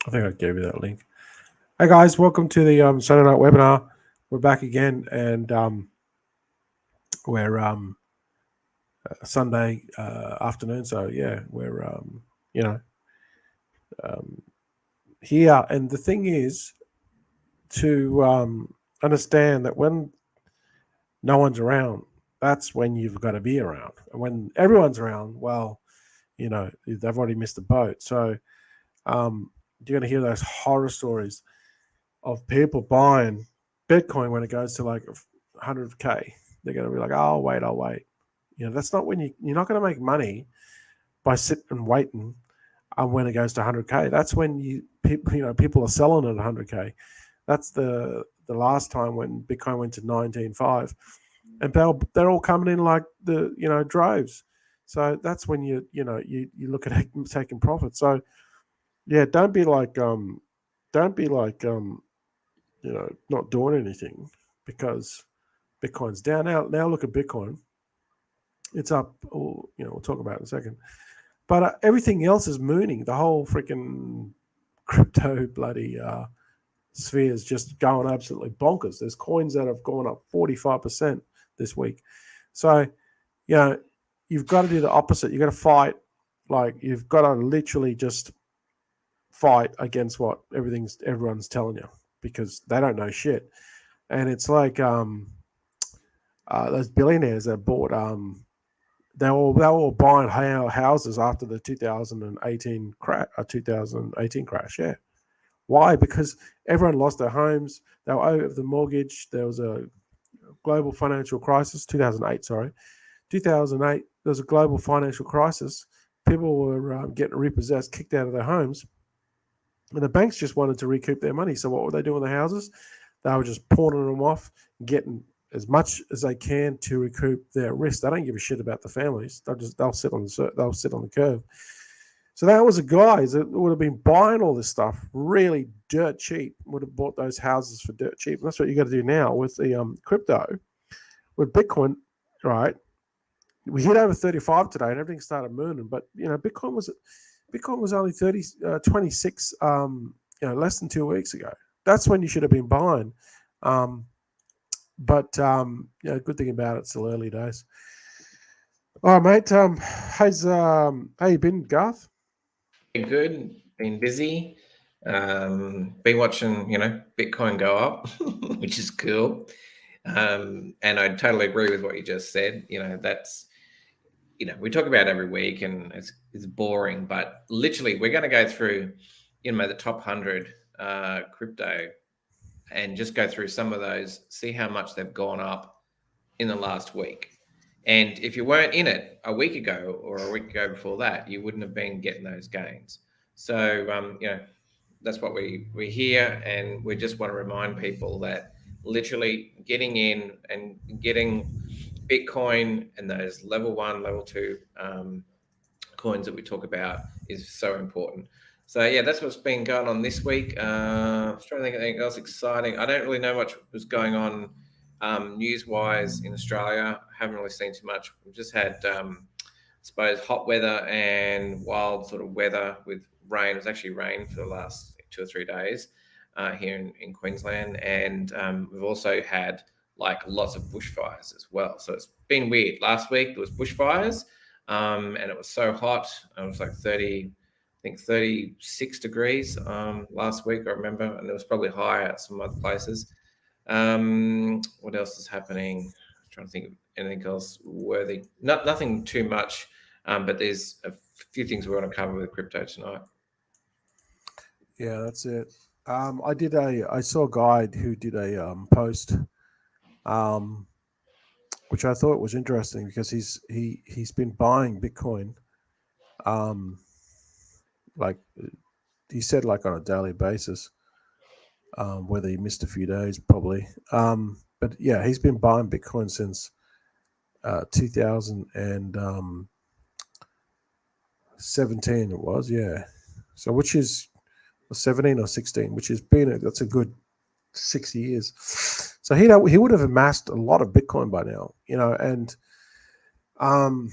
I think I gave you that link. Hey guys, welcome to the Saturday night webinar. We're back again, and we're Sunday afternoon. So yeah, we're you know um, here, and the thing is to understand that when no one's around, that's when you've got to be around. And when everyone's around, well, they've already missed the boat. So um, you're going to hear those horror stories of people buying Bitcoin when it goes to like 100K. They're going to be like, oh, I'll wait. That's not when you're not going to make money by sitting and waiting when it goes to 100K. That's when people are selling at 100K. That's the last time when Bitcoin went to 19.5, and they're all coming in like the droves. So that's when you look at taking profit. So yeah, don't be like not doing anything because Bitcoin's down now. Now look at Bitcoin; it's up. We'll talk about it in a second. But everything else is mooning. The whole freaking crypto bloody sphere is just going absolutely bonkers. There's coins that have gone up 45% this week. So you know you've got to do the opposite. You've got to fight. Like you've got to literally just fight against what everyone's telling you because they don't know shit. And it's like those billionaires that bought they were buying houses after the 2018 crash. Yeah, why? Because everyone lost their homes. They were over the mortgage. There was a global financial crisis. 2008, sorry, 2008. There was a global financial crisis. People were getting repossessed, kicked out of their homes, and the banks just wanted to recoup their money. So what were they doing with the houses? They were just pawning them off, getting as much as they can to recoup their risk. They don't give a shit about the families. They'll sit on the curve. So that was a guy that would have been buying all this stuff really dirt cheap. Would have bought those houses for dirt cheap. And that's what you got to do now with the crypto, with Bitcoin. Right, we hit over 35 today, and everything started mooning. But Bitcoin was only 26 less than 2 weeks ago. That's when you should have been buying. But good thing about it, it's still early days. All right, mate. How you been, Garth? Been good, been busy, been watching, Bitcoin go up, which is cool. And I totally agree with what you just said. That's, we talk about it every week and it's boring, but literally we're going to go through, the top 100 crypto and just go through some of those, see how much they've gone up in the last week. And if you weren't in it a week ago or a week ago before that, you wouldn't have been getting those gains. So, that's what we're here, and we just want to remind people that literally getting in and getting Bitcoin and those level 1, level 2 coins that we talk about is so important. So yeah, that's what's been going on this week. I was trying to think of anything else exciting. I don't really know much was going on news-wise in Australia. I haven't really seen too much. We've just had, I suppose, hot weather and wild sort of weather with rain. It was actually rain for the last 2 or 3 days here in Queensland, and we've also had like lots of bushfires as well. So it's been weird. Last week there was bushfires, and it was so hot. It was like 30, I think 36 degrees last week, I remember, and it was probably higher at some other places. What else is happening? I'm trying to think of anything else worthy. Nothing too much, but there's a few things we want to cover with crypto tonight. Yeah, that's it. I saw a guy who did a post, um, which I thought was interesting because he's been buying Bitcoin, um, like he said, like on a daily basis. Whether he missed a few days, probably. But yeah, he's been buying Bitcoin since 2017. It was, yeah. So which is 17 or 16, which has been that's a good 6 years. So he would have amassed a lot of Bitcoin by now, and um,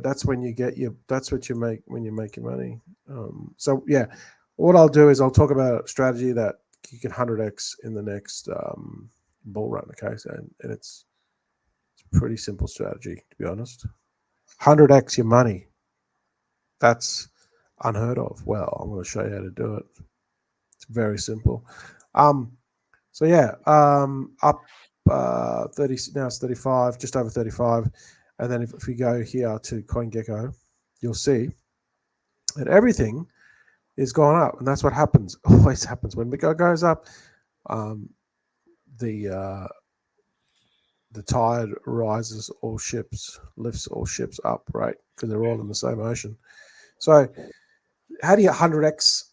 that's when you get your that's what you make when you make your money. So yeah, what I'll do is I'll talk about a strategy that you can 100x in the next bull run. Okay, so and it's a pretty simple strategy, to be honest. 100x your money. That's unheard of. Well, I'm going to show you how to do it. It's very simple. So yeah, up 30, now it's 35, just over 35. And then if we go here to CoinGecko, you'll see that everything is going up. And that's what happens, always happens. When Bitcoin goes up, the tide rises all ships, lifts all ships up, right? Because they're all in the same ocean. So how do you 100x?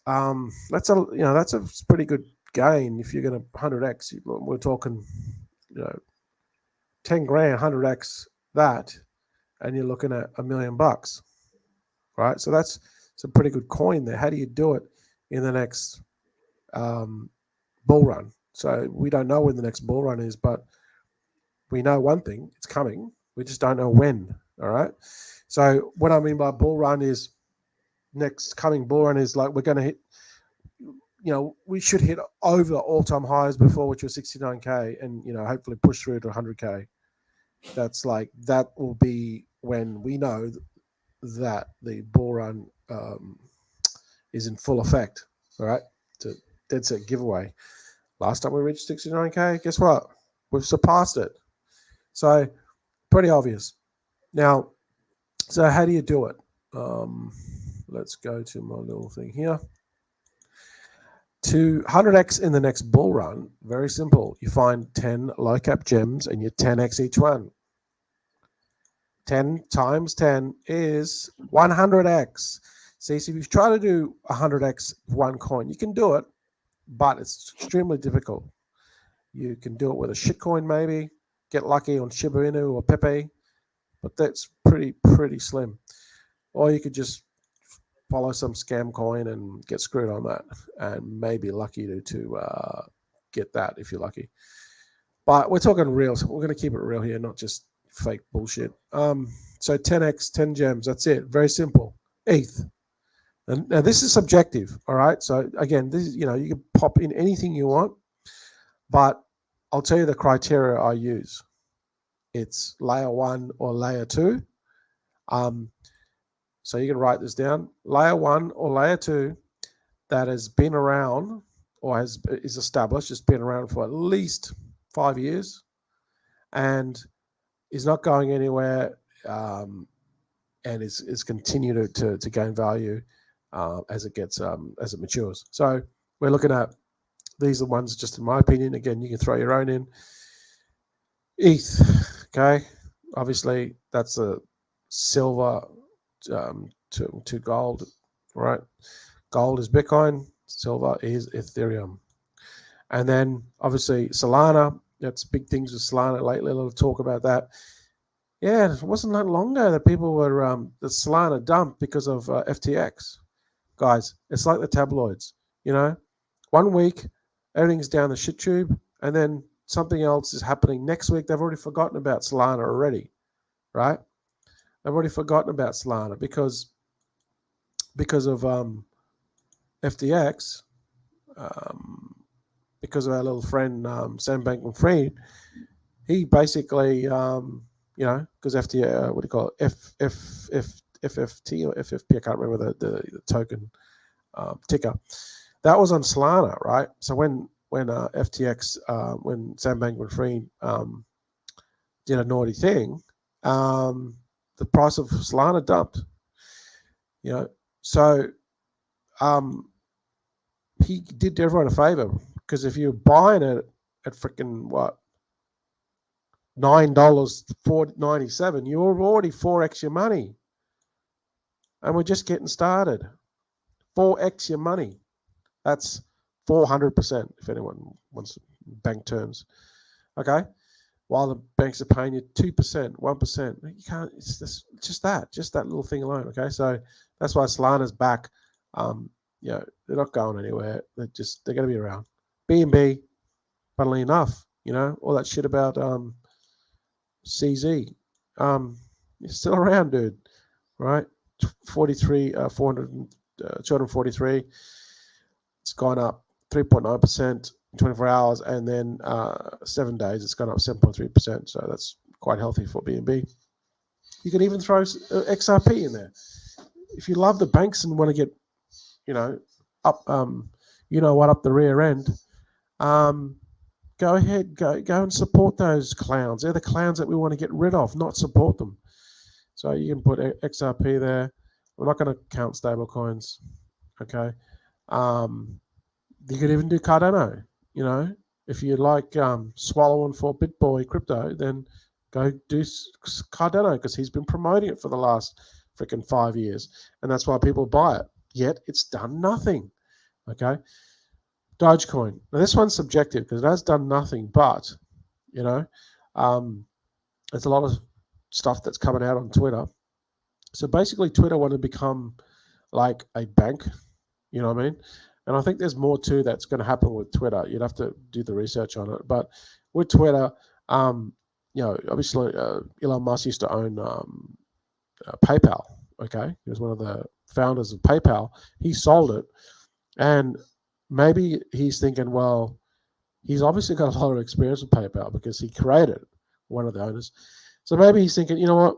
That's a pretty good gain if you're going to 100x. We're talking, 10 grand, 100x that, and you're looking at $1 million, right? So that's a pretty good coin there. How do you do it in the next bull run? So we don't know when the next bull run is, but we know one thing: it's coming. We just don't know when. All right. So what I mean by bull run is next coming bull run is like we're going to hit. We should hit over all-time highs before, which was 69K, and hopefully push through to 100K. That will be when we know that the bull run is in full effect. All right, it's a dead set giveaway. Last time we reached 69K, guess what? We've surpassed it. So pretty obvious. Now, so how do you do it? Let's go to my little thing here. To 100x in the next bull run, very simple. You find 10 low cap gems and you 10x each one. 10 times 10 is 100x. See, so if you try to do 100x one coin, you can do it, but it's extremely difficult. You can do it with a shitcoin maybe, get lucky on Shiba Inu or Pepe, but that's pretty slim. Or you could just follow some scam coin and get screwed on that, and maybe lucky to get that if you're lucky. But we're talking real, so we're going to keep it real here, not just fake bullshit. So 10x, 10 gems, that's it. Very simple. ETH. And now this is subjective, all right? So again, this is, you can pop in anything you want, but I'll tell you the criteria I use. It's layer 1 or layer 2. So you can write this down. Layer 1 or layer 2 that has been around or is established, has been around for at least 5 years and is not going anywhere, and is continued to gain value as it matures. So we're looking at, these are the ones, just in my opinion. Again, you can throw your own in. ETH, okay, obviously that's a silver to gold, right? Gold is Bitcoin, silver is Ethereum. And then obviously Solana, that's big things with Solana lately. We'll talk about that. Yeah, it wasn't that long ago that people were the Solana dumped because of FTX. Guys, it's like the tabloids, 1 week everything's down the shit tube, and then something else is happening next week. They've already forgotten about Solana already, right? They've already forgotten about Solana because of FTX, because of our little friend Sam Bankman-Fried. He basically, because FTX, what do you call it, FFT or FFP? I can't remember the token ticker. That was on Solana, right? So when FTX, when Sam Bankman-Fried did a naughty thing, the price of Solana dumped. So he did everyone a favor, because if you're buying it at freaking what, $9.97, you're already 4x your money, and we're just getting started. 4x your money. That's 400% if anyone wants bank terms. Okay, while the banks are paying you 2%, 1%. You can't. It's just that little thing alone. Okay, so that's why Solana's back. They're not going anywhere. They're going to be around. BNB, funnily enough, all that shit about CZ, you're still around, dude. Right? 430 243. It's gone up 3.9% in 24 hours, and then 7 days it's gone up 7.3%. So that's quite healthy for BNB. You can even throw XRP in there if you love the banks and want to get, up, up the rear end. Go ahead, go and support those clowns. They're the clowns that we want to get rid of, not support them. So you can put XRP there. We're not going to count stable coins. Okay. You could even do Cardano. If you like swallowing for BitBoy crypto, then go do Cardano, because he's been promoting it for the last freaking 5 years, and that's why people buy it. Yet it's done nothing. Okay. Dogecoin. Now this one's subjective because it has done nothing, but there's a lot of stuff that's coming out on Twitter. So basically, Twitter want to become like a bank. You know what I mean? And I think there's more too that's going to happen with Twitter. You'd have to do the research on it. But with Twitter, obviously Elon Musk used to own PayPal. Okay, he was one of the founders of PayPal. He sold it, and maybe he's thinking, well, he's obviously got a lot of experience with PayPal because he created one of the owners. So maybe he's thinking, you know what,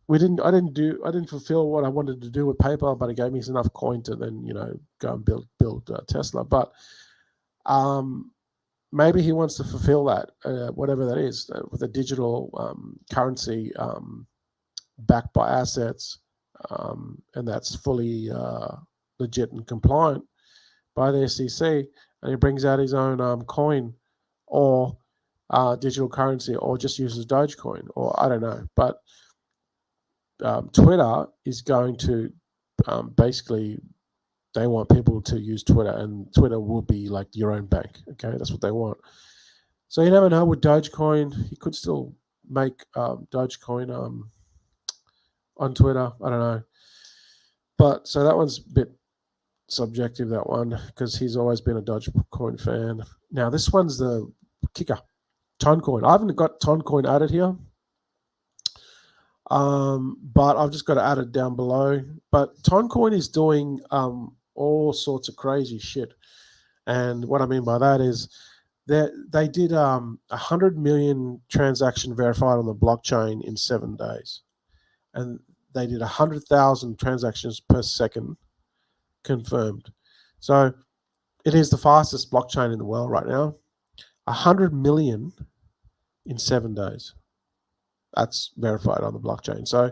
I didn't fulfill what I wanted to do with PayPal, but it gave me enough coin to then, go and build Tesla. But maybe he wants to fulfill that, whatever that is, with a digital currency backed by assets, and that's fully legit and compliant by the SEC, and he brings out his own coin or digital currency, or just uses Dogecoin, or I don't know. But Twitter is going to basically, they want people to use Twitter, and Twitter will be like your own bank. Okay, that's what they want. So you never know with Dogecoin. You could still make Dogecoin on Twitter. I don't know. But so that one's a bit subjective, that one, because he's always been a Dogecoin fan. Now this one's the kicker, Toncoin. I haven't got Toncoin added here, but I've just got to add it down below. But Toncoin is doing all sorts of crazy shit, and what I mean by that is they did 100 million transaction verified on the blockchain in 7 days, and they did 100,000 transactions per second confirmed. So it is the fastest blockchain in the world right now. 100 million in 7 days. That's verified on the blockchain. So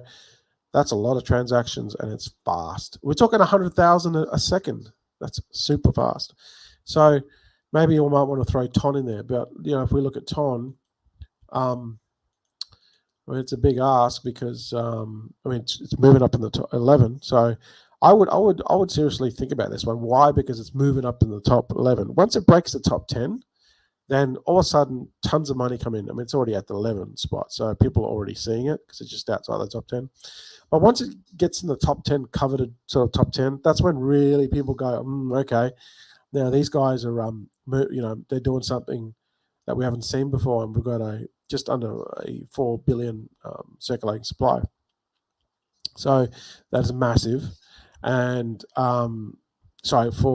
that's a lot of transactions, and it's fast. We're talking 100,000 a second. That's super fast. So maybe you might want to throw TON in there. But if we look at TON, it's a big ask because it's moving up in the top 11. So I would seriously think about this one. Why? Because it's moving up in the top 11. Once it breaks the top 10, then all of a sudden tons of money come in. It's already at the 11 spot, so people are already seeing it because it's just outside the top 10. But once it gets in the top 10, coveted sort of top 10, that's when really people go, okay, now these guys are they're doing something that we haven't seen before, and we've got just under a 4 billion circulating supply. So that's massive. And 4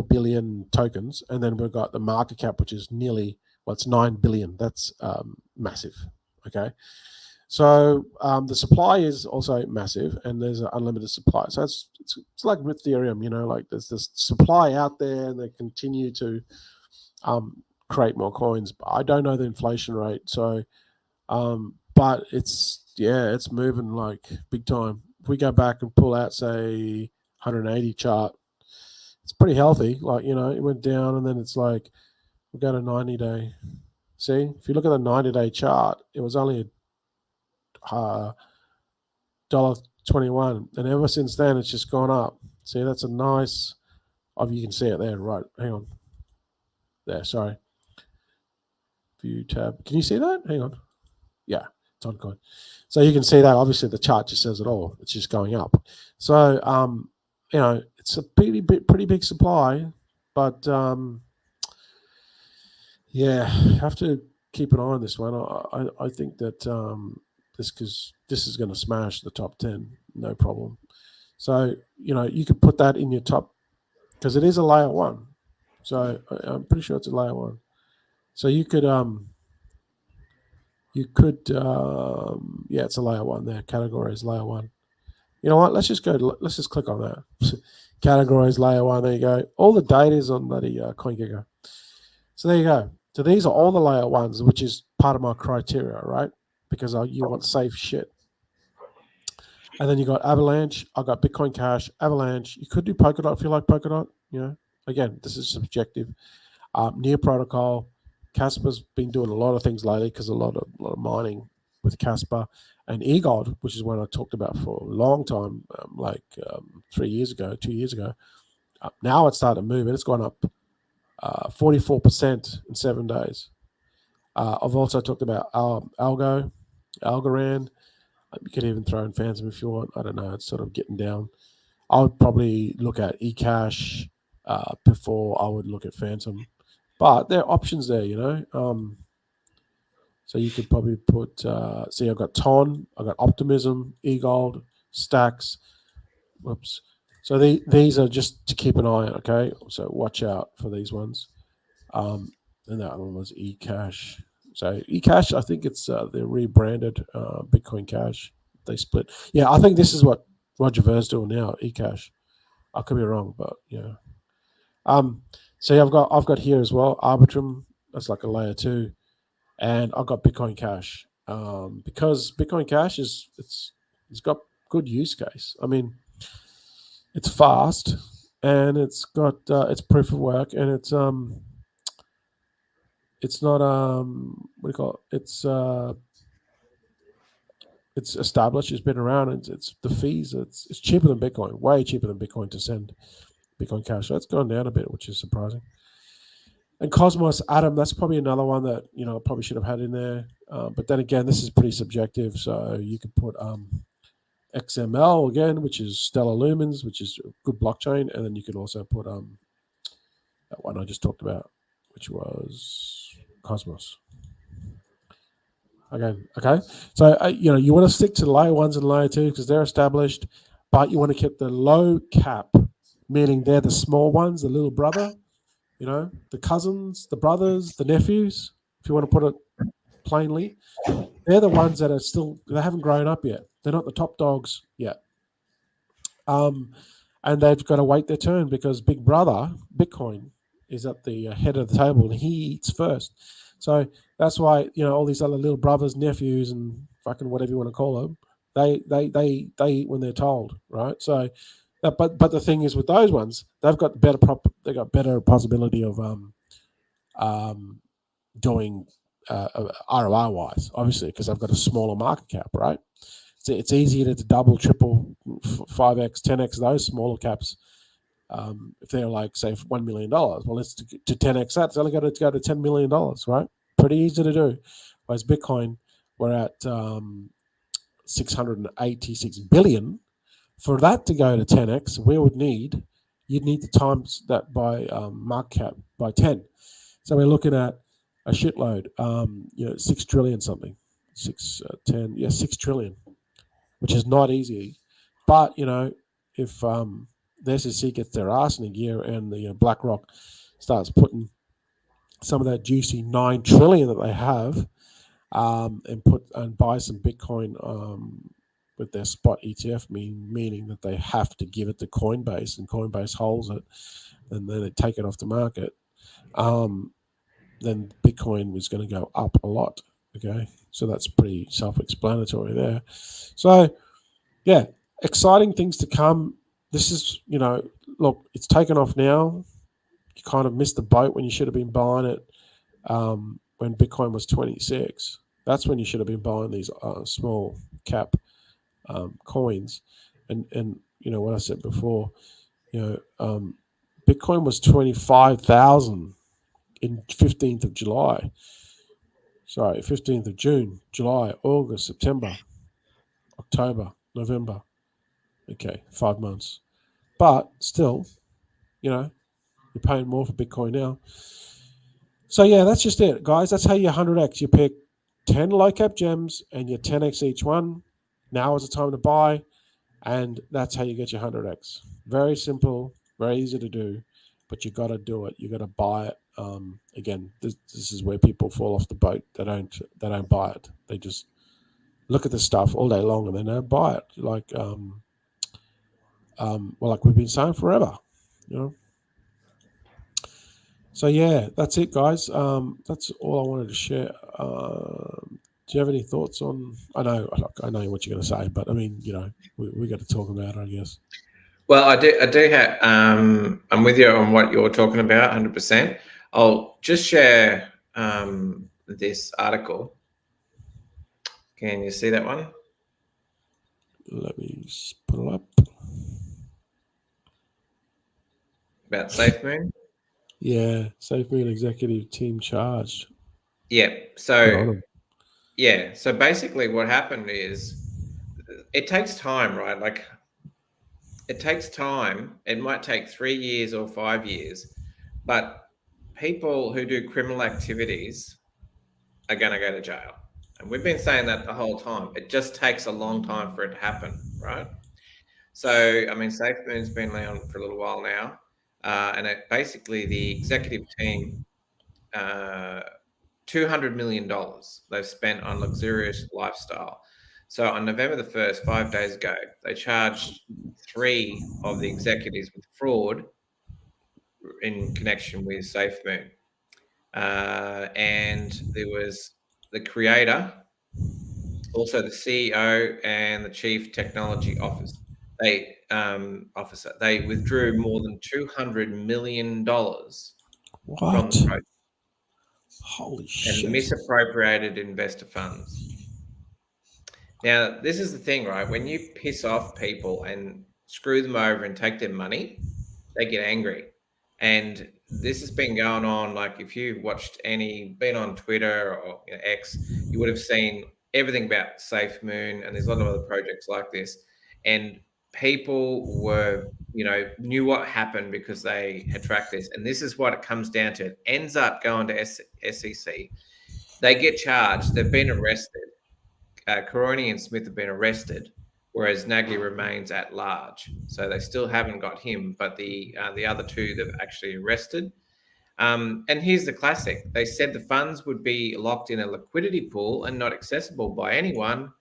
billion tokens, and then we've got the market cap, which is nearly, it's 9 billion. That's massive. Okay, so the supply is also massive, and there's an unlimited supply. So it's like with Ethereum, like there's this supply out there, and they continue to create more coins. But I don't know the inflation rate, so but it's moving like big time. If we go back and pull out, say, 180 chart, it's pretty healthy. Like, it went down, and then it's like, we got a 90-day. See, if you look at the 90-day chart, it was only $1.21, and ever since then it's just gone up. See, that's a nice, you can see it there, right? Hang on, there, sorry, view tab, can you see that? Hang on, yeah, it's on coin. So you can see that obviously the chart just says it all. It's just going up. So it's a pretty big supply, but have to keep an eye on this one. I think that this is going to smash the top 10, no problem. So you could put that in your top because it is a layer one. So I'm pretty sure it's a layer one. So you could yeah, it's a layer one there. Category is layer one. You know what? Let's just go. Let's just click on that. Categories layer one. There you go. All the data is on bloody CoinGecko. So there you go. So these are all the layer ones, which is part of my criteria, right? Because you want safe shit. And then you got Avalanche. I got Bitcoin Cash, Avalanche. You could do Polkadot if you like Polkadot. You know, again, this is subjective. Near Protocol. Casper's been doing a lot of things lately because a lot of mining with Casper, and eGold, which is one I talked about for a long time, 3 years ago, 2 years ago. Now it's started to move, and it's gone up 44% in 7 days. I've also talked about Algorand. You could even throw in Phantom if you want. I don't know. It's sort of getting down. I would probably look at eCash before I would look at Phantom. But there are options there, you know. So you could probably put, see, I've got Ton, I've got Optimism, eGold, Stacks. Whoops. So these are just to keep an eye on, okay? So watch out for these ones. And that one was eCash. So eCash, I think it's they're rebranded Bitcoin Cash. They split. Yeah, I think this is what Roger Ver's doing now, eCash. I could be wrong, but yeah. So yeah, I've got here as well Arbitrum. That's like a layer 2, and I've got Bitcoin Cash because Bitcoin Cash it's got good use case. I mean, it's fast and it's got it's proof of work, and it's not what do you call it? It's established. It's been around. It's the fees. It's cheaper than Bitcoin. Way cheaper than Bitcoin to send Bitcoin Cash. So it's gone down a bit, which is surprising. And Cosmos Atom, that's probably another one that I probably should have had in there. But then again, this is pretty subjective. So you could put XML again, which is Stellar Lumens, which is a good blockchain, and then you could also put that one I just talked about, which was Cosmos. Again, okay. So you want to stick to layer ones and layer two because they're established, but you want to keep the low cap, meaning they're the small ones, the little brother. The cousins, the brothers, the nephews, if you want to put it plainly, they're the ones that are they haven't grown up yet. They're not the top dogs yet. And they've got to wait their turn because Big Brother, Bitcoin, is at the head of the table and he eats first. So that's why, all these other little brothers, nephews, and fucking whatever you want to call them, they eat when they're told, right? So, but the thing is with those ones, they've got better possibility of doing ROI wise, obviously, because they've got a smaller market cap, right? It's easier to double, triple, 5x, 10x those smaller caps. If they're like, say, $1 million, well, it's to 10x that. It's only got to go to $10 million, right? Pretty easy to do. Whereas Bitcoin, we're at 686 billion. For that to go to 10x, you'd need to times that by market cap by 10. So we're looking at a shitload, 6 trillion something, 6 trillion, which is not easy. But, if the SEC gets their ass in a gear and the BlackRock starts putting some of that juicy 9 trillion that they have and buy some Bitcoin with their spot ETF, meaning that they have to give it to Coinbase and Coinbase holds it and then they take it off the market, then Bitcoin is going to go up a lot. Okay, so that's pretty self-explanatory there. So, yeah, exciting things to come. This is, look, it's taken off now. You kind of missed the boat when you should have been buying it when Bitcoin was 26. That's when you should have been buying these small cap coins. And what I said before, Bitcoin was 25,000 in 15th of July. Sorry, 15th of June, July, August, September, October, November. Okay, 5 months. But still, you're paying more for Bitcoin now. So, yeah, that's just it, guys. That's how you 100x. You pick 10 low cap gems and you 10x each one. Now is the time to buy. And that's how you get your 100x. Very simple, very easy to do. but you got to do it. You got to buy it. Again, this is where people fall off the boat. They don't buy it. They just look at the stuff all day long and they don't buy it. Well, like we've been saying forever, you know. So yeah, that's it, guys. That's all I wanted to share. Do you have any thoughts on? I know what you're going to say, but I mean, you know, we got to talk about it, I guess. Well, I do have. I'm with you on what you're talking about, 100%. I'll just share this article. Can you see that one? Let me just put it up. About SafeMoon. Yeah, SafeMoon executive team charged. Yeah. So yeah. So basically, what happened is it takes time, right? Like it takes time. It might take 3 years or 5 years, but people who do criminal activities are going to go to jail. And we've been saying that the whole time. It just takes a long time for it to happen, right? So, I mean, SafeMoon's been around for a little while now. And basically, the executive team, $200 million they've spent on luxurious lifestyle. So on November the 1st, 5 days ago, they charged 3 of the executives with fraud in connection with SafeMoon. And there was the creator, also the CEO and the chief technology officer. They withdrew more than $200 million from the project. Holy shit. And misappropriated investor funds. Now, this is the thing, right? When you piss off people and screw them over and take their money, they get angry. And this has been going on. Like if you've been on Twitter or X, you would have seen everything about SafeMoon, and there's a lot of other projects like this. And people knew what happened because they had tracked this. And this is what it comes down to. It ends up going to SEC. They get charged. They've been arrested. Caroni and Smith have been arrested, whereas Nagy remains at large. So they still haven't got him, but the other 2 they've actually arrested. And here's the classic. They said the funds would be locked in a liquidity pool and not accessible by anyone,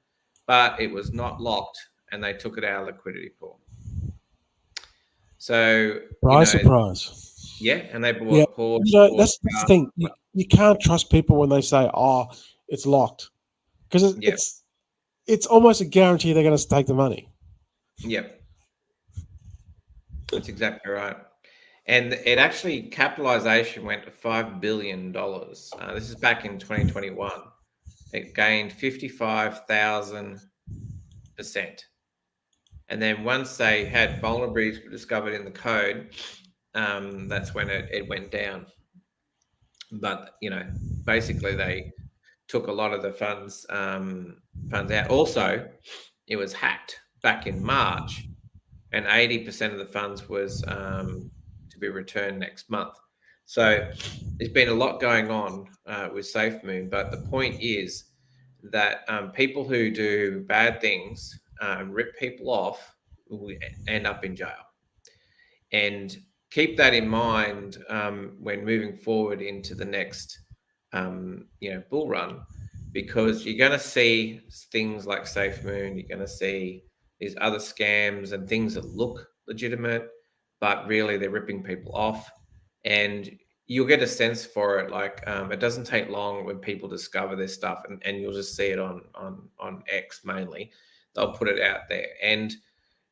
but it was not locked, and they took it out of liquidity pool. So surprise. Yeah, and they bought Porsche. You know, that's the thing. You can't trust people when they say, "Oh, it's locked," because it's almost a guarantee they're going to take the money. Yep, that's exactly right. And it actually, capitalization went to $5 billion. This is back in 2021. It gained 55,000%. And then once they had vulnerabilities discovered in the code, that's when it went down. But, basically they took a lot of the funds out. Also, it was hacked back in March, and 80% of the funds was to be returned next month. So there's been a lot going on with SafeMoon, but the point is that people who do bad things, rip people off, will end up in jail. And keep that in mind when moving forward into the next bull run, because you're going to see things like SafeMoon, you're going to see these other scams and things that look legitimate, but really they're ripping people off. And you'll get a sense for it. Like it doesn't take long when people discover this stuff, and you'll just see it on X mainly. They'll put it out there, and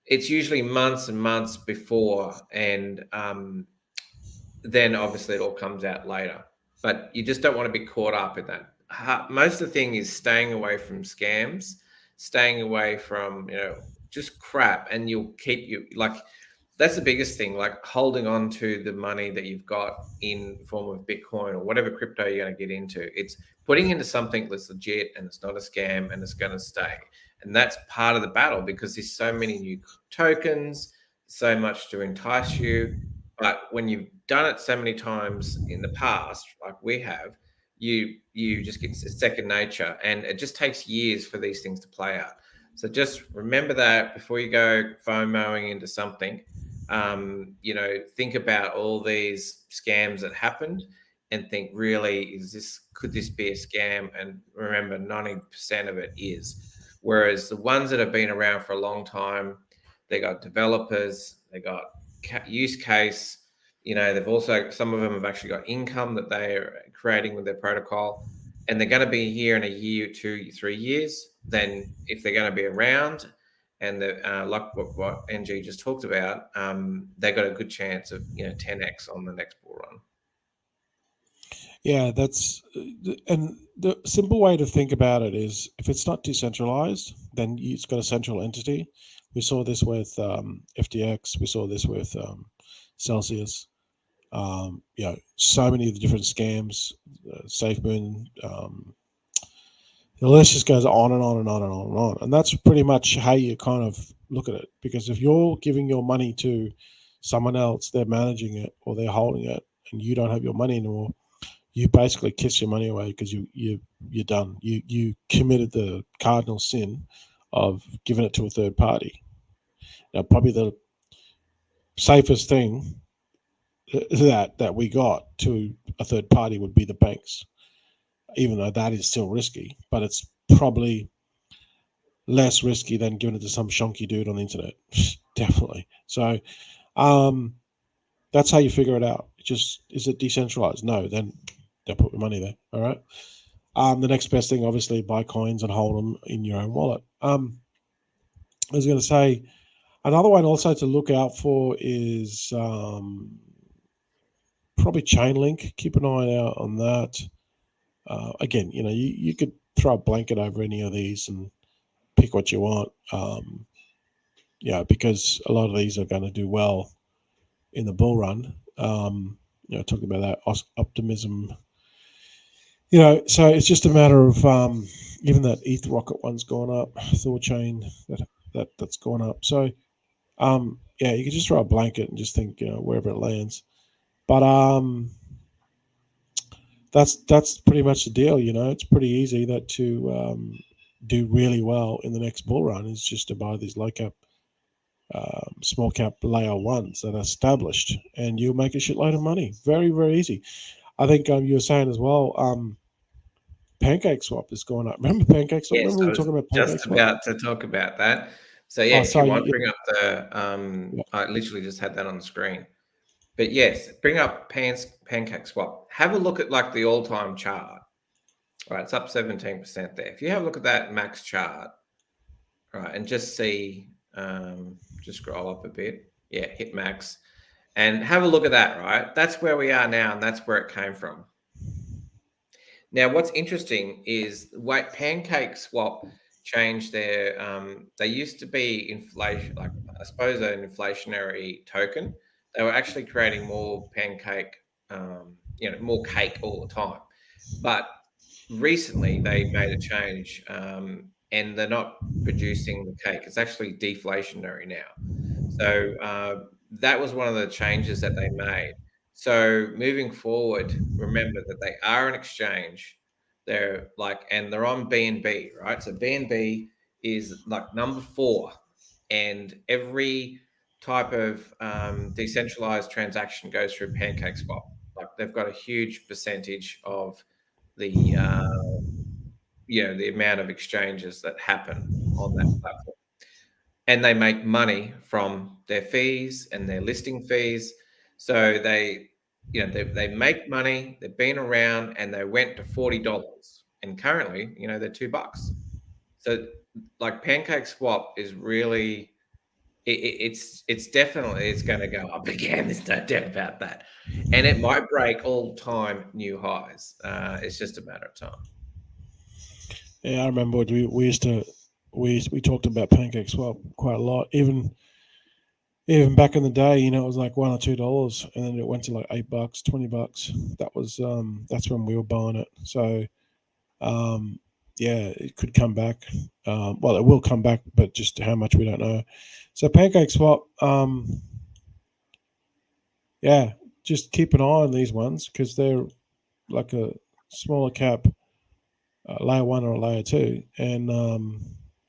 it's usually months and months before, and then obviously it all comes out later. But you just don't want to be caught up in that. Most of the thing is staying away from scams, staying away from just crap, and you'll keep that's the biggest thing, like holding on to the money that you've got in form of Bitcoin or whatever crypto you're going to get into. It's putting into something that's legit and it's not a scam and it's going to stay. And that's part of the battle, because there's so many new tokens, so much to entice you. But when you've done it so many times in the past, like we have, you just get second nature, and it just takes years for these things to play out. So just remember that before you go FOMOing into something. think about all these scams that happened and think, really, could this be a scam? And remember, 90% of it is. Whereas the ones that have been around for a long time, they got developers, they got use case. They've also, some of them have actually got income that they're creating with their protocol, and they're going to be here in a year, 2, 3 years. Then if they're going to be around, and like what NG just talked about, they got a good chance of 10x on the next bull run. Yeah, and the simple way to think about it is, if it's not decentralized, then it's got a central entity. We saw this with FTX. We saw this with Celsius. So many of the different scams, SafeMoon. The list just goes on and on and on and on and on. And that's pretty much how you kind of look at it. Because if you're giving your money to someone else, they're managing it or they're holding it, and you don't have your money anymore, you basically kiss your money away, because you're done. You committed the cardinal sin of giving it to a third party. Now, probably the safest thing that we got to a third party would be the banks, even though that is still risky, but it's probably less risky than giving it to some shonky dude on the internet. Definitely. So that's how you figure it out. Just, is it decentralized? No, then they'll put your money there. All right. The next best thing, obviously, buy coins and hold them in your own wallet. I was going to say, another one also to look out for is probably Chainlink. Keep an eye out on that. Again, you could throw a blanket over any of these and pick what you want. Because a lot of these are going to do well in the bull run. Talking about that optimism. So it's just a matter of even that ETH rocket one's gone up, Thorchain that's gone up. So you can just throw a blanket and just think, wherever it lands. But that's pretty much the deal. It's pretty easy that to do really well in the next bull run is just to buy these low cap, small cap layer ones that are established, and you'll make a shitload of money. Very, very easy. I think you were saying as well, PancakeSwap is going up. Remember PancakeSwap? Yes, Remember we were talking about PancakeSwap? just about to talk about that. So if you want, bring up the. I literally just had that on the screen. But yes, bring up PancakeSwap. Have a look at like the all-time chart. All right, it's up 17% there. If you have a look at that max chart, all right, and just see, just scroll up a bit. Yeah, hit max. And have a look at that, right? That's where we are now, and that's where it came from. Now, what's interesting is PancakeSwap changed their. They used to be inflation, like I suppose an inflationary token. They were actually creating more more cake all the time. But recently, they made a change, and they're not producing the cake. It's actually deflationary now. So that was one of the changes that they made. So moving forward, remember that they are an exchange. They're on BNB, right? So BNB is like number 4, and every type of decentralized transaction goes through PancakeSwap. Like they've got a huge percentage of the the amount of exchanges that happen on that platform. And they make money from their fees and their listing fees. So they make money. They've been around, and they went to $40, and currently, they're $2. So like PancakeSwap is really, it's definitely, it's going to go up again. There's no doubt about that, and it might break all-time new highs. It's just a matter of time. Yeah, I remember we talked about PancakeSwap quite a lot. Even back in the day, it was like $1 or $2, and then it went to like $8, $20. That was that's when we were buying it. So it could come back. Well, it will come back, but just how much we don't know. So PancakeSwap, just keep an eye on these ones, because they're like a smaller cap, layer 1 or layer 2, and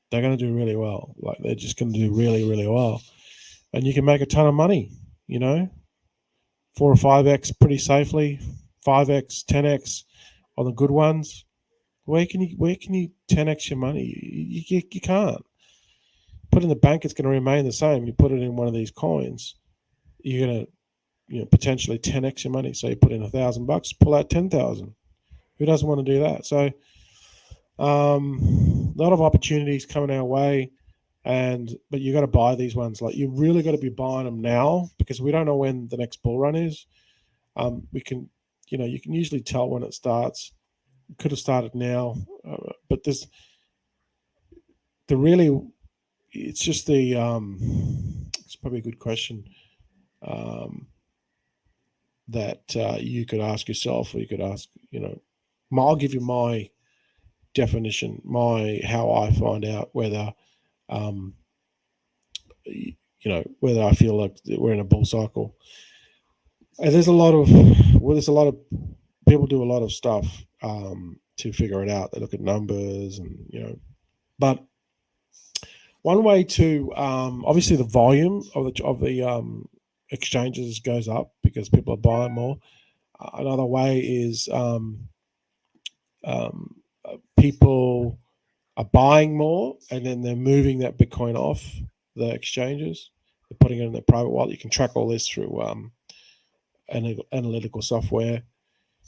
they're going to do really well. Like they're just going to do really, really well. and you can make a ton of money. 4 or 5x pretty safely, 5x, 10x on the good ones. Where can you 10x your money? You can't. Put in the bank, it's going to remain the same. You put it in one of these coins, you're going to potentially 10x your money. So you put in $1,000, pull out 10,000. Who doesn't want to do that? So a lot of opportunities coming our way, but you got to buy these ones. Like, you really got to be buying them now, because we don't know when the next bull run is. We can, you can usually tell when it starts. It could have started now, but it's just it's probably a good question that you could ask yourself, or you could ask, I'll give you my definition, how I find out whether, whether I feel like we're in a bull cycle. And there's a lot of people do a lot of stuff to figure it out. They look at numbers but one way to obviously the volume of the exchanges goes up because people are buying more. Another way is people are buying more, and then they're moving that Bitcoin off the exchanges. They're putting it in their private wallet. You can track all this through analytical software,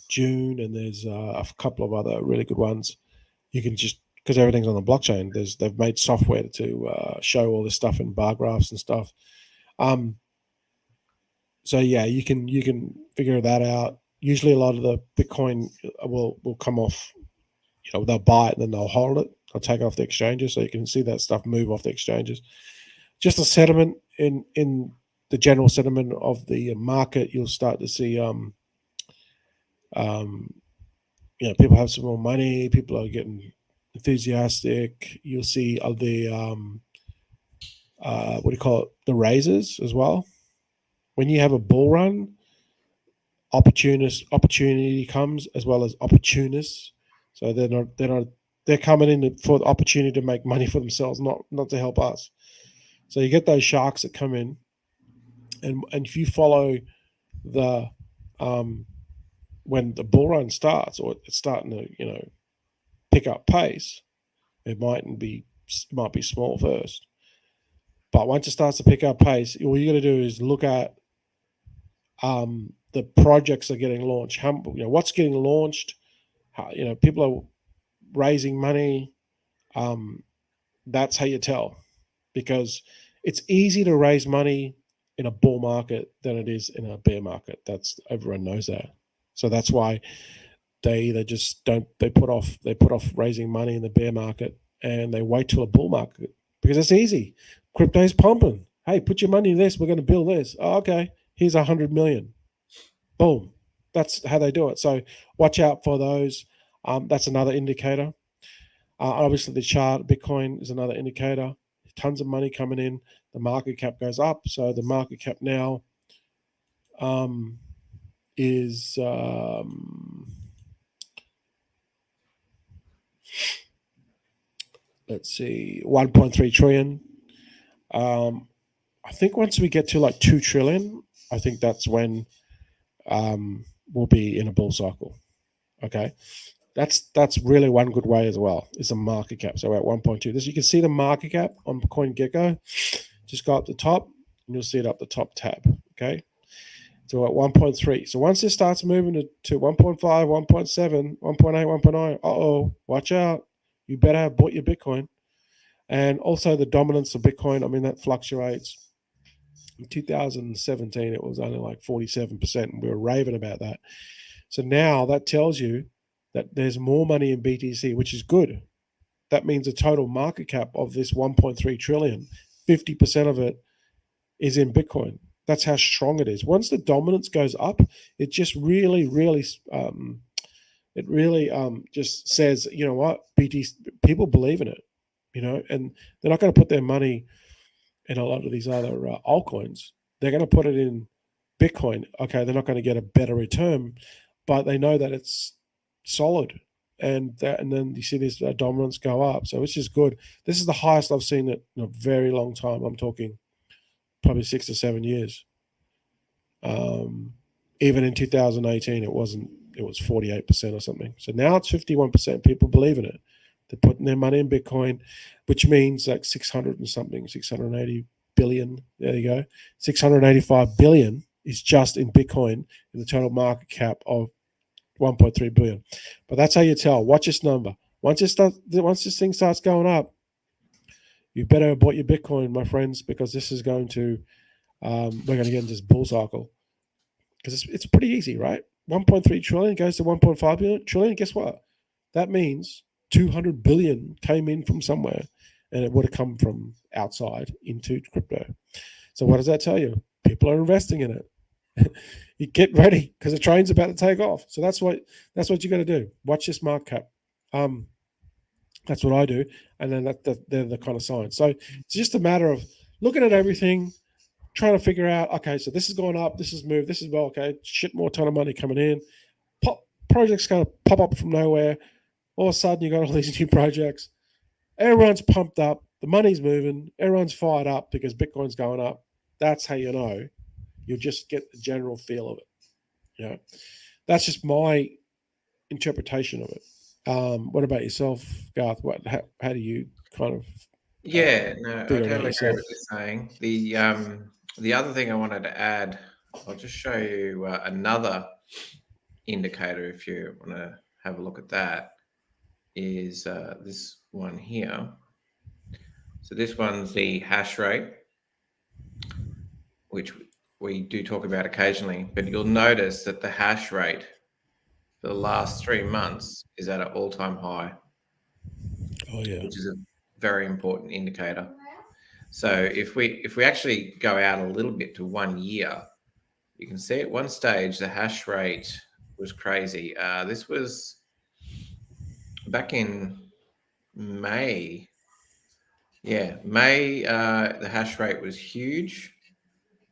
June, and there's a couple of other really good ones. You can just, because everything's on the blockchain, they've made software to show all this stuff in bar graphs and stuff. So yeah, you can figure that out. Usually, a lot of the Bitcoin will come off. They'll buy it and then they'll hold it. They'll take it off the exchanges, so you can see that stuff move off the exchanges. Just the sentiment in the general sentiment of the market, you'll start to see people have some more money. People are getting enthusiastic. You'll see the what do you call it? The raises as well. When you have a bull run, opportunity comes, as well as opportunists. So they're coming in for the opportunity to make money for themselves, not to help us. So you get those sharks that come in, and if you follow the when the bull run starts, or it's starting to pick up pace, it might be small first, but once it starts to pick up pace, all you got to do is look at the projects that are getting launched. What's getting launched? People are raising money. That's how you tell, because it's easy to raise money in a bull market than it is in a bear market. Everyone knows that. So that's why they put off raising money in the bear market, and they wait till a bull market, because it's easy. Crypto's pumping. Hey, put your money in this. We're going to build this. Oh, okay. Here's 100 million. Boom. That's how they do it. So watch out for those. That's another indicator. Obviously, the chart, Bitcoin is another indicator. Tons of money coming in. The market cap goes up. So the market cap now is let's see, 1.3 trillion. I think once we get to like 2 trillion, I think that's when we'll be in a bull cycle. Okay. That's really one good way as well, is the market cap. So at 1.2, this, you can see the market cap on CoinGecko. Just go up the top, and you'll see it up the top tab. Okay. So at 1.3. So once it starts moving to 1.5, 1.7, 1.8, 1.9, watch out. You better have bought your Bitcoin. And also the dominance of Bitcoin, that fluctuates. In 2017, it was only like 47%, and we were raving about that. So now that tells you that there's more money in BTC, which is good. That means the total market cap of this 1.3 trillion, 50% of it is in Bitcoin. That's how strong it is. Once the dominance goes up, it just really, really, just says, you know what, BTC, people believe in it, and they're not going to put their money in a lot of these other altcoins. They're going to put it in Bitcoin. Okay, they're not going to get a better return, but they know that it's solid, and then you see this dominance go up. So it's just good. This is the highest I've seen it in a very long time. I'm talking probably 6 or 7 years. Even in 2018, it wasn't. It was 48% or something. So now it's 51%. People believe in it. They're putting their money in Bitcoin, which means like 600 and something, 680 billion. There you go. 685 billion is just in Bitcoin in the total market cap of 1.3 billion. But that's how you tell. Watch this number. Once this thing starts going up, you better have bought your Bitcoin, my friends, because this is going to we're going to get into this bull cycle. Because it's pretty easy, right? 1.3 trillion goes to 1.5 trillion. Guess what? That means 200 billion came in from somewhere, and it would have come from outside into crypto. So what does that tell you? People are investing in it. You get ready because the train's about to take off. So that's what you got to do. Watch this market cap. That's what I do, and then they're the kind of signs. So it's just a matter of looking at everything, trying to figure out, okay, so this is going up, this is moved, this is well, okay, shit, more ton of money coming in. Projects kind of pop up from nowhere. All of a sudden, you got all these new projects. Everyone's pumped up. The money's moving. Everyone's fired up because Bitcoin's going up. That's how you know. You'll just get the general feel of it. You know, that's just my interpretation of it. What about yourself, Garth? How do you kind of Yeah, no, I figure it out totally agree yourself? with what you're saying. The other thing I wanted to add, I'll just show you another indicator if you want to have a look at that, is this one here. So this one's the hash rate, which we do talk about occasionally, but you'll notice that the hash rate for the last 3 months is at an all-time high. Oh yeah, which is a very important indicator. So if we actually go out a little bit to 1 year, you can see at one stage the hash rate was crazy. This was back in May. Yeah, May. The hash rate was huge,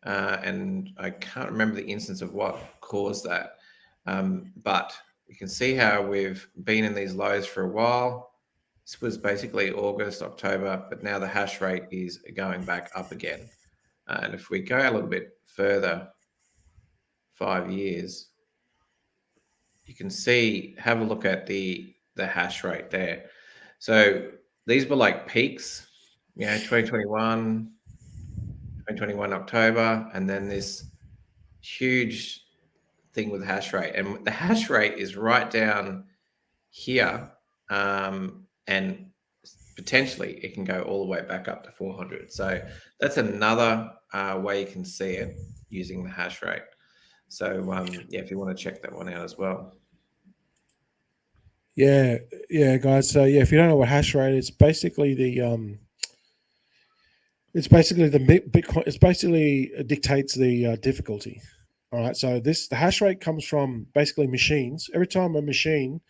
and I can't remember the instance of what caused that. But you can see how we've been in these lows for a while. This was basically August, October, but now the hash rate is going back up again. And if we go a little bit further, 5 years, you can see, have a look at the hash rate there. So these were like peaks, 2021 October, and then this huge thing with hash rate. And the hash rate is right down here. And potentially it can go all the way back up to 400. So that's another way you can see it using the hash rate. So if you want to check that one out as well. yeah, guys. So if you don't know what hash rate is, basically Bitcoin. It's basically dictates the difficulty. All right. So the hash rate comes from basically machines. Every time a machine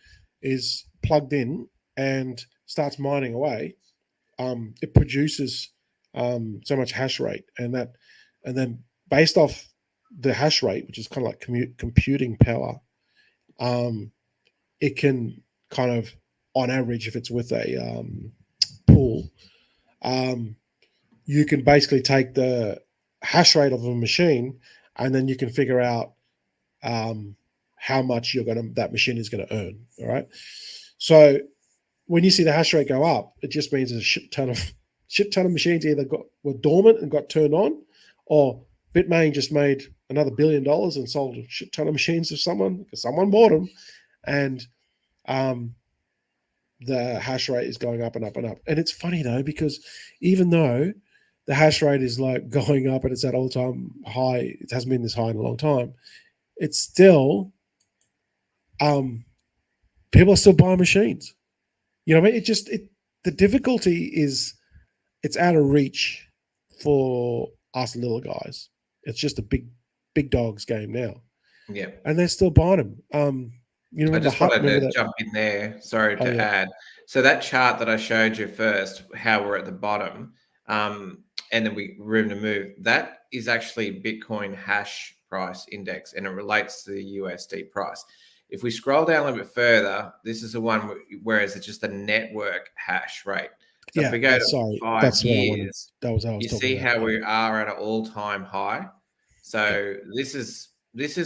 is plugged in and starts mining away, it produces so much hash rate, and then based off the hash rate, which is kind of like computing power, it can kind of, on average, if it's with a pool, you can basically take the hash rate of a machine, and then you can figure out how much that machine is going to earn. All right. So when you see the hash rate go up, it just means a shit ton of machines either were dormant and got turned on, or Bitmain just made another $1 billion and sold a shit ton of machines to someone because someone bought them, and the hash rate is going up and up and up. And it's funny though, because even though the hash rate is like going up and it's at all-time high, it hasn't been this high in a long time, it's still people are still buying machines. You know what I mean? The difficulty is it's out of reach for us little guys. It's just a big dogs game now. Yeah. And they're still buying them. I just wanted to jump in there. Sorry to add. So that chart that I showed you first, how we're at the bottom, and then room to move, that is actually Bitcoin hash price index, and it relates to the USD price. If we scroll down a little bit further, this is the one whereas it's just the network hash rate. So if we go to sorry, 5 that's what I wanted. years, That was what I was you talking see about. how we are at an all-time high. So this is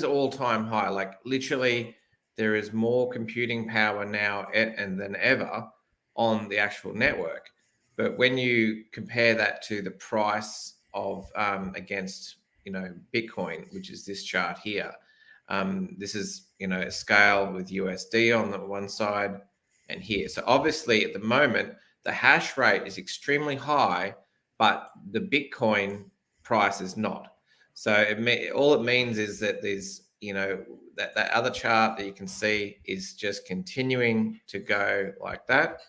all-time high. Like literally, there is more computing power now and than ever on the actual network. But when you compare that to the price of against Bitcoin, which is this chart here, this is a scale with USD on the one side and here. So obviously at the moment the hash rate is extremely high, but the Bitcoin price is not. So all it means is that there's that other chart that you can see is just continuing to go like that.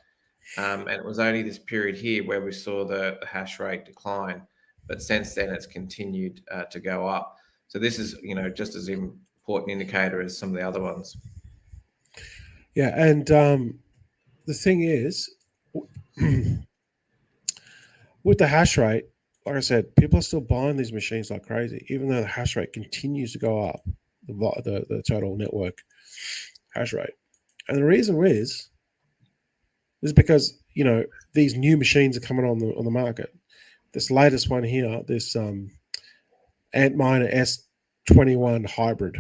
And it was only this period here where we saw the hash rate decline, but since then it's continued to go up. So this is just as important indicator as some of the other ones. Yeah, and the thing is, with the hash rate, like I said, people are still buying these machines like crazy, even though the hash rate continues to go up, the total network hash rate. And the reason is because these new machines are coming on the market. This latest one here, this Antminer S21 hybrid,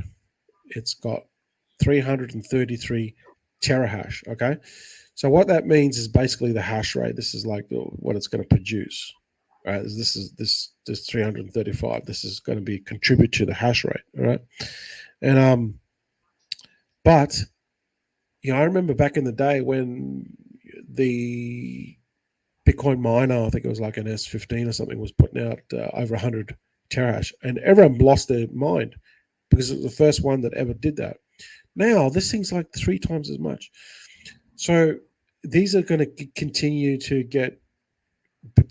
it's got 333 terahash. Okay, so what that means is basically the hash rate. This is like what it's going to produce. Right, this 335. This is going to be contribute to the hash rate. All right, and but I remember back in the day when the Bitcoin miner, I think it was like an S15 or something, was putting out over 100 terahash, and everyone lost their mind because it was the first one that ever did that. Now this thing's like 3 times as much. So these are going to continue to get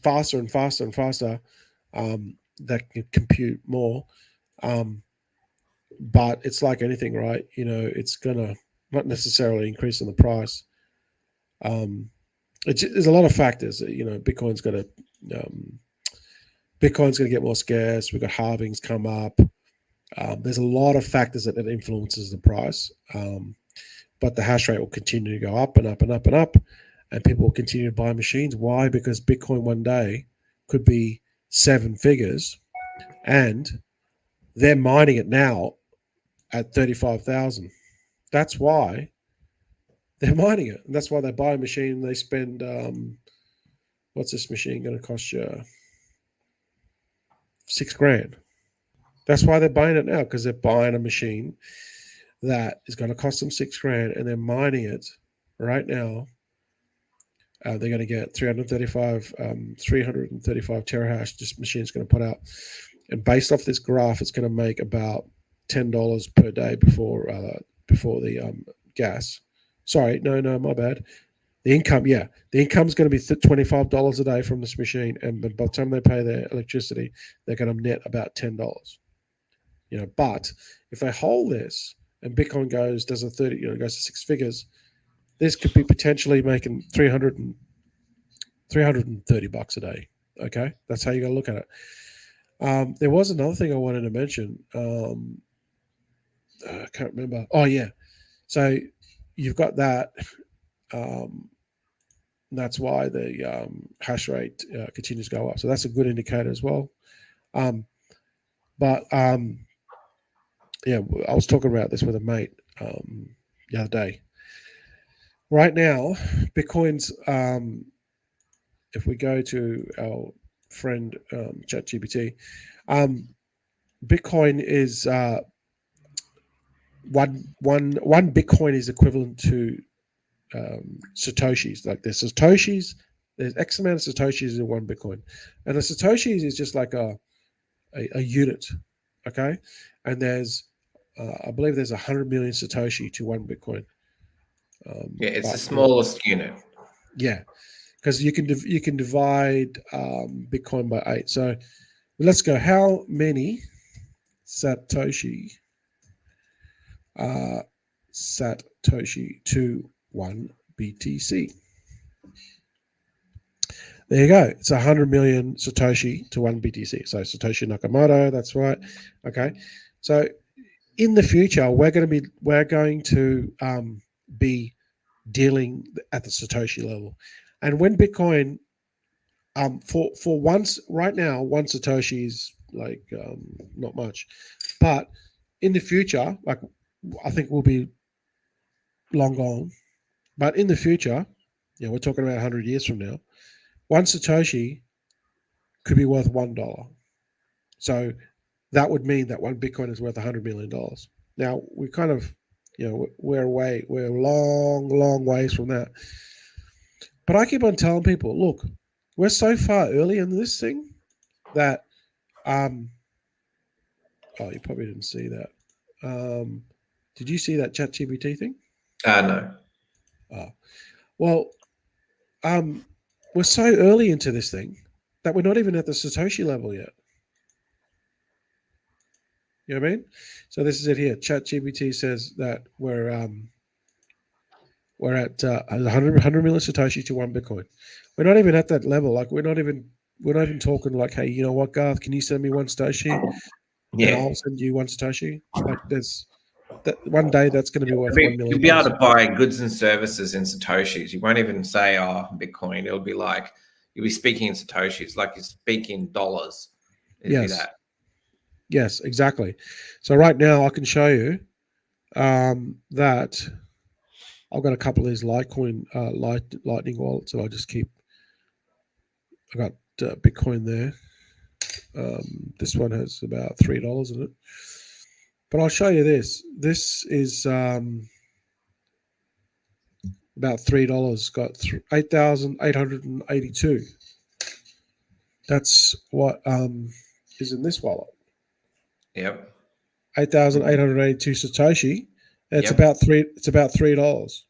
faster and faster and faster. That can compute more, but it's like anything, right? It's going to not necessarily increase in the price. There's a lot of factors. Bitcoin's going to get more scarce. We've got halvings come up. There's a lot of factors that influences the price, but the hash rate will continue to go up and up and up and up, and people will continue to buy machines. Why? Because Bitcoin one day could be 7 figures, and they're mining it now at 35,000. That's why they're mining it. And that's why they buy a machine. They spend what's this machine going to cost you? $6,000. That's why they're buying it now, because they're buying a machine that is going to cost them $6,000, and they're mining it right now. They're going to get 335 terahash. This machine's going to put out, and based off this graph, it's going to make about $10 per day before the gas. Sorry, no, my bad. The income is going to be $25 a day from this machine, and by the time they pay their electricity, they're going to net about $10. But if they hold this and Bitcoin goes to 6 figures, this could be potentially making $330 a day. Okay, that's how you got to look at it. There was another thing I wanted to mention. I can't remember. Oh yeah, so you've got that. That's why the hash rate continues to go up. So that's a good indicator as well. Yeah, I was talking about this with a mate the other day. Right now, Bitcoin's, if we go to our friend ChatGPT, Bitcoin is one Bitcoin is equivalent to Satoshis. Like there's X amount of Satoshis in one Bitcoin, and a Satoshis is just like a unit, okay? And there's I believe there's 100 million Satoshi to one Bitcoin. It's the smallest unit. Yeah, because you can divide Bitcoin by 8. So let's go. How many Satoshi to one BTC? There you go. It's 100 million Satoshi to one BTC. So Satoshi Nakamoto, that's right. Okay. So in the future, we're going to be dealing at the Satoshi level. And when Bitcoin For once right now, one Satoshi is like not much, but in the future, like I think we'll be long gone. But in the future, we're talking about 100 years from now, one Satoshi could be worth $1. So that would mean that one Bitcoin is worth $100 million. Now we kind of, we're a long ways from that. But I keep on telling people, look, we're so far early in this thing that, oh, you probably didn't see that. Did you see that ChatGPT thing? No. Oh, well, we're so early into this thing that we're not even at the Satoshi level yet. You know what I mean? So this is it here. ChatGPT says that we're at 100 million Satoshi to one Bitcoin. We're not even at that level. Like we're not even talking like, hey, you know what, Garth? Can you send me one Satoshi? Yeah. And I'll send you one Satoshi. Like there's that one day that's going to be worth $1 million. You'll be able to buy goods and services in Satoshis. You won't even say, oh, Bitcoin. It'll be like you'll be speaking in Satoshis, like you're speaking dollars. It'll be that. Yes, exactly. So right now I can show you that I've got a couple of these Litecoin Lightning wallets that I just keep. I got Bitcoin there. This one has about $3 in it. But I'll show you this. This is about $3. Got 8,882. That's what is in this wallet. Yep. 8,882 Satoshi. It's about $3.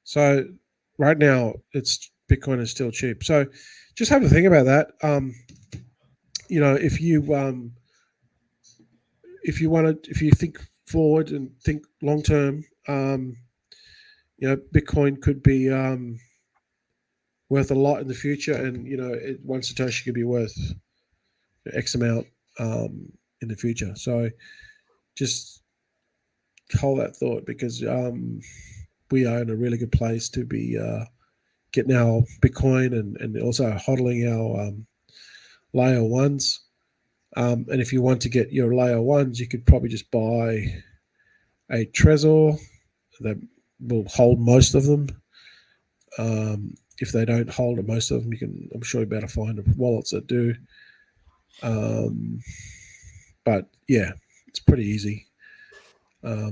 So right now, Bitcoin is still cheap. So just have a think about that. If you think forward and think long term, Bitcoin could be worth a lot in the future, and one Satoshi could be worth X amount in the future. So just hold that thought, because we are in a really good place to be getting our Bitcoin and also hodling our layer ones. And if you want to get your layer ones, you could probably just buy a Trezor that will hold most of them. If they don't hold most of them, I'm sure you'll be able to find wallets that do. But yeah, it's pretty easy. A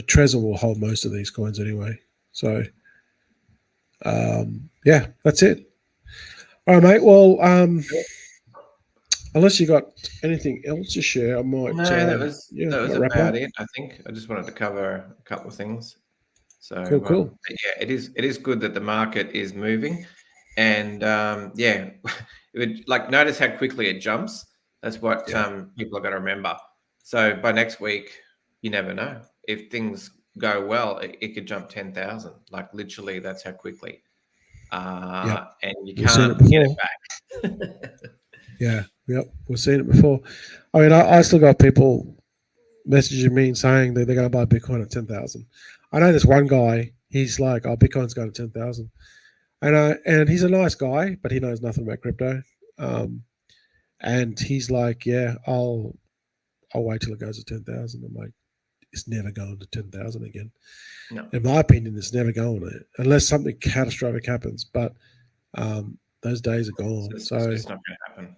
Trezor will hold most of these coins anyway. So yeah, that's it. All right, mate. Well, unless you got anything else to share, I might. No, that was about it. I think I just wanted to cover a couple of things. So cool. Yeah, it is good that the market is moving, and yeah, it would, like, notice how quickly it jumps. That's what people are going to remember. So by next week, you never know, if things go well, it could jump 10,000. Like literally, that's how quickly. And you can't get it back. Yeah, yep, we've seen it before. I mean, I still got people messaging me and saying that they're going to buy Bitcoin at 10,000. I know this one guy. He's like, "Oh, Bitcoin's going to 10,000," and he's a nice guy, but he knows nothing about crypto. And he's like, "Yeah, I'll wait till it goes to 10,000." I'm like, "It's never going to 10,000 again." No. In my opinion, it's never going to, unless something catastrophic happens. But those days are gone. It's so not going to happen.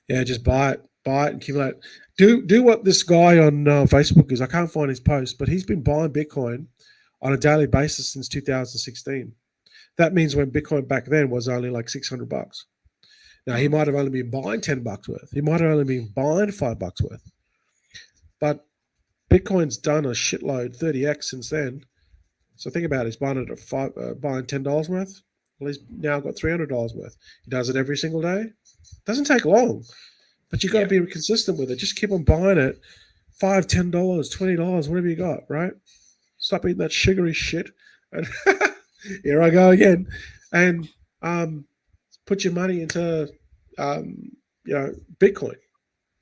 Yeah, just buy it and accumulate. Do what this guy on Facebook is. I can't find his post, but he's been buying Bitcoin on a daily basis since 2016. That means when Bitcoin back then was only like $600. Now he might have only been buying $10 worth. He might have only been buying $5 worth. But Bitcoin's done a shitload, 30x since then. So think about it. He's buying it at buying $10 worth. Well, he's now got $300 worth. He does it every single day. Doesn't take long, but you got to be consistent with it. Just keep on buying it. $5, $10, $20, whatever you got, right? Stop eating that sugary shit. And here I go again. And put your money into, Bitcoin.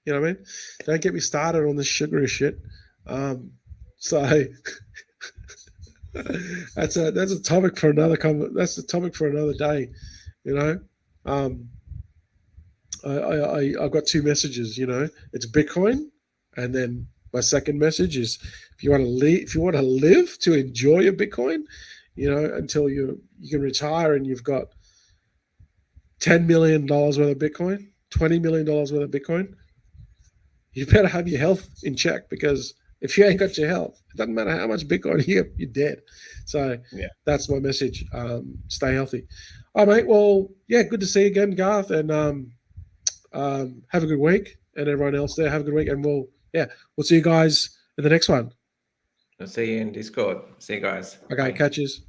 You know what I mean? Don't get me started on this sugary shit. So That's a topic for another that's the topic for another day. You know, um, I've got two messages. You know, it's Bitcoin, and then my second message is if you want to live to enjoy your Bitcoin, you know, until you can retire and you've got $10 million worth of Bitcoin, $20 million worth of Bitcoin, you better have your health in check, because if you ain't got your health, it doesn't matter how much Bitcoin you have, you're dead. So Yeah. that's my message. Stay healthy. All right, mate. Well, yeah, good to see you again, Garth, and have a good week, and everyone else there, have a good week, and we'll see you guys in the next one. I'll see you in Discord. See you guys. Okay, Bye. catches.